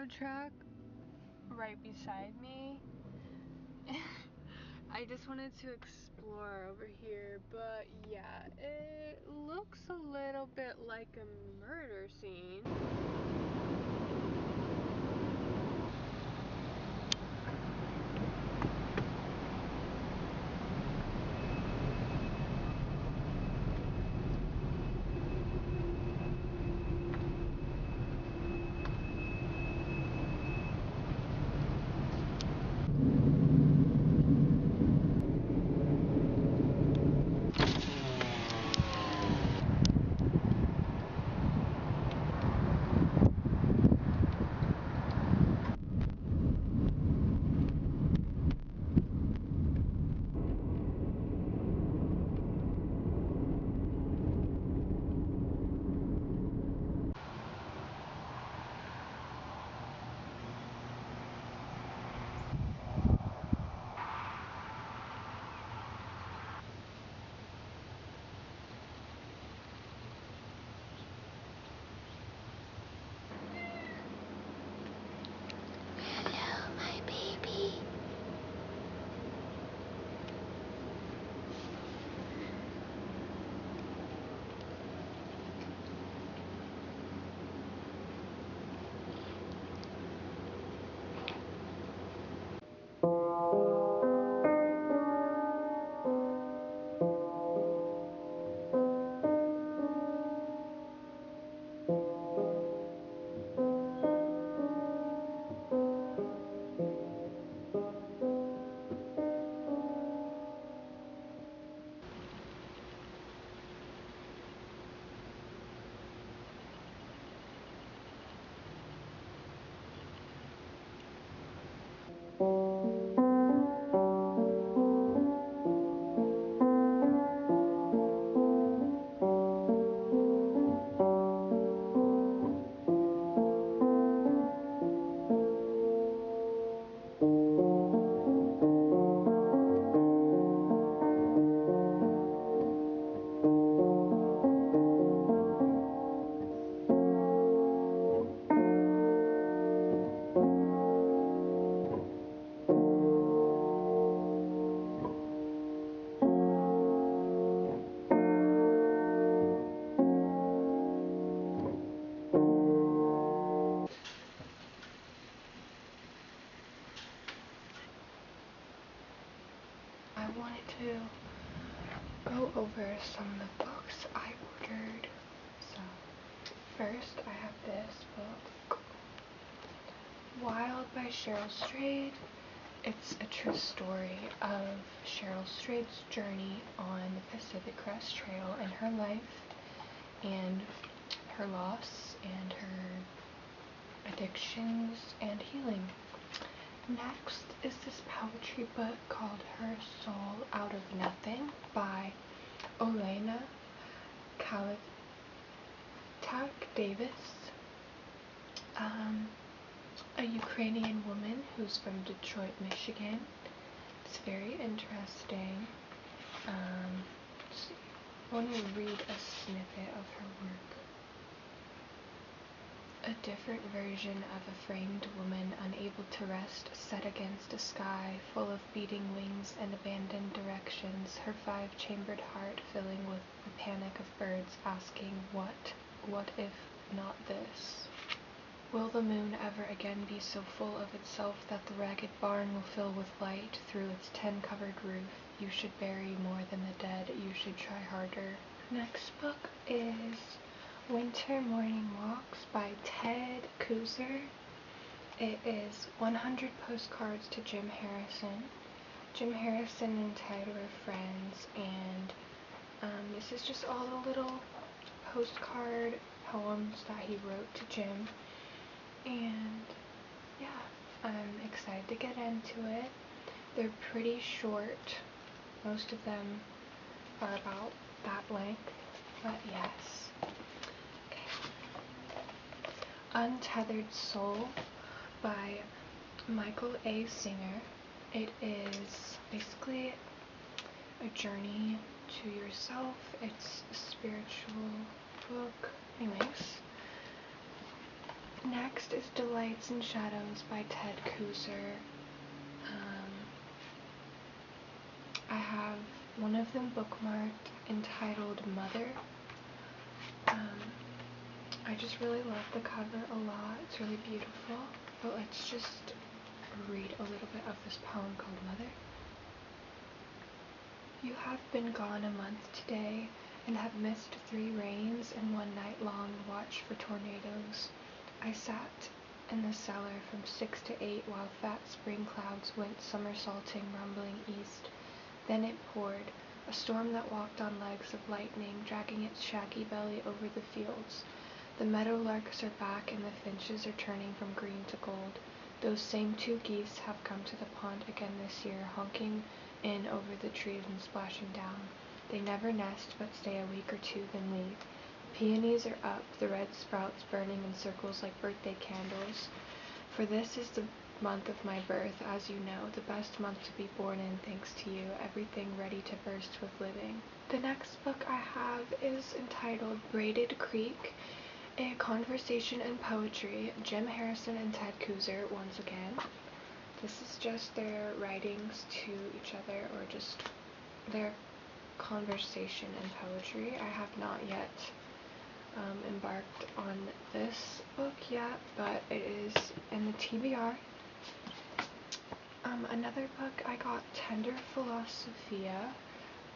railroad track right beside me. I just wanted to explore over here, but yeah, it looks a little bit like a murder scene. Hello, my baby. I wanted to go over some of the books I ordered. So, first I have this book, Wild by Cheryl Strayed. It's a true story of Cheryl Strayed's journey on the Pacific Crest Trail and her life and her loss and her addictions and healing. Next is this poetry book called Her Soul Out of Nothing by Olena Kalitak Davis, a Ukrainian woman who's from Detroit, Michigan. It's very interesting. Let's see. I want to read a snippet of her work. A different version of a framed woman unable to rest, set against a sky full of beating wings and abandoned directions, her five-chambered heart filling with the panic of birds asking, what if not this? Will the moon ever again be so full of itself that the ragged barn will fill with light through its tin-covered roof? You should bury more than the dead, you should try harder. Next book is Winter Morning Walks by Ted Kooser. It is 100 postcards to Jim Harrison. Jim Harrison and Ted were friends, and this is just all the little postcard poems that he wrote to Jim. And yeah, I'm excited to get into it. They're pretty short. Most of them are about that length, but yes. Untethered Soul by Michael A. Singer. It is basically a journey to yourself. It's a spiritual book. Anyways, Next is Delights in Shadows by Ted Kooser. I have one of them bookmarked entitled Mother. I just really love the cover a lot. It's really beautiful. But let's just read a little bit of this poem called Mother. You have been gone a month today, and have missed 3 rains and 1 night long watch for tornadoes. I sat in the cellar from 6 to 8 while fat spring clouds went somersaulting, rumbling east. Then it poured, a storm that walked on legs of lightning, dragging its shaggy belly over the fields. The meadowlarks are back and the finches are turning from green to gold. Those same 2 geese have come to the pond again this year, honking in over the trees and splashing down. They never nest, but stay a week or 2, then leave. Peonies are up, the red sprouts burning in circles like birthday candles. For this is the month of my birth, as you know, the best month to be born in, thanks to you, everything ready to burst with living. The next book I have is entitled Braided Creek, a conversation in poetry, Jim Harrison and Ted Kooser once again. This is just their writings to each other, or just their conversation in poetry. I have not yet embarked on this book yet, but it is in the TBR. Another book I got, Tender Philosophia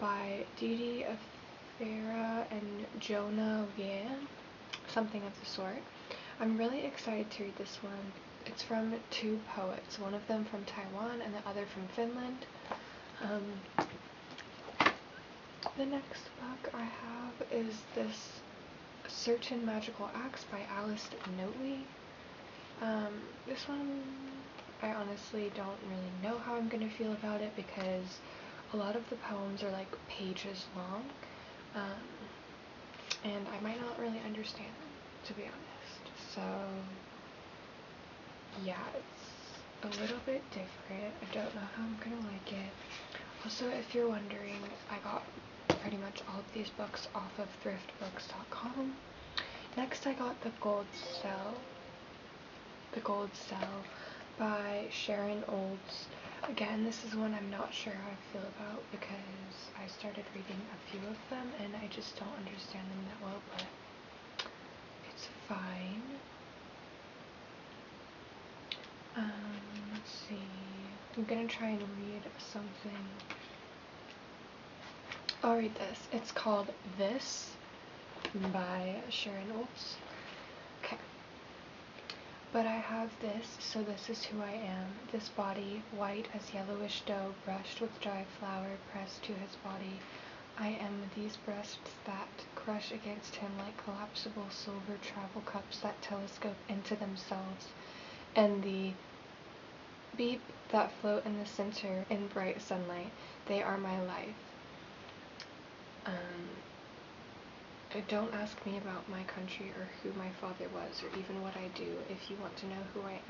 by Didi Afera and Jonah Lian, something of the sort. I'm really excited to read this one. It's from 2 poets, one of them from Taiwan and the other from Finland. The next book I have is this Certain Magical Acts by Alice Notley. This one, I honestly don't really know how I'm going to feel about it because a lot of the poems are like pages long, and I might not really understand them, to be honest. So yeah, it's a little bit different. I don't know how I'm going to like it. Also, if you're wondering, I got pretty much all of these books off of thriftbooks.com. Next I got The Gold Cell by Sharon Olds. Again, this is one I'm not sure how I feel about because I started reading a few of them and I just don't understand them that well, but it's fine. Let's see. I'm gonna try and read something. I'll read this. It's called This by Sharon Olds. Okay. But I have this, so this is who I am. This body, white as yellowish dough, brushed with dry flour, pressed to his body. I am these breasts that crush against him like collapsible silver travel cups that telescope into themselves, and the beep that float in the center in bright sunlight. They are my life. Don't ask me about my country or who my father was or even what I do. If you want to know who I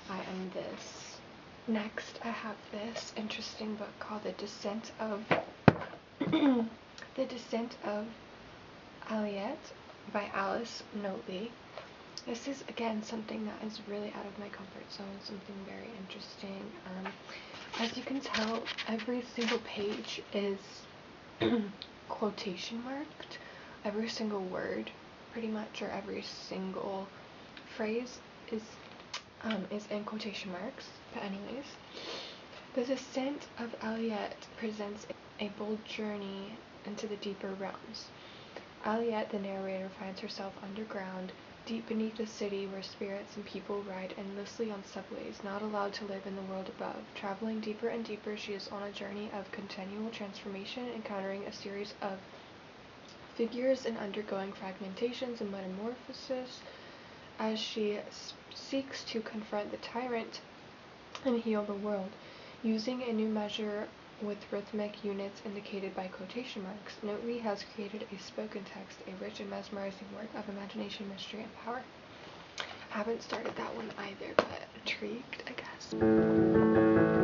am this. Next, I have this interesting book called The Descent of Aliette by Alice Notley. This is, again, something that is really out of my comfort zone, something very interesting. As you can tell, every single page is quotation marked. Every single word, pretty much, or every single phrase is in quotation marks. But anyways, The Descent of Aliette presents a bold journey into the deeper realms. Aliette, the narrator, finds herself underground, deep beneath the city where spirits and people ride endlessly on subways, not allowed to live in the world above. Traveling deeper and deeper, she is on a journey of continual transformation, encountering a series of figures and undergoing fragmentations and metamorphosis as she seeks to confront the tyrant and heal the world. Using a new measure with rhythmic units indicated by quotation marks, Notley has created a spoken text, a rich and mesmerizing work of imagination, mystery, and power. I haven't started that one either, but intrigued, I guess.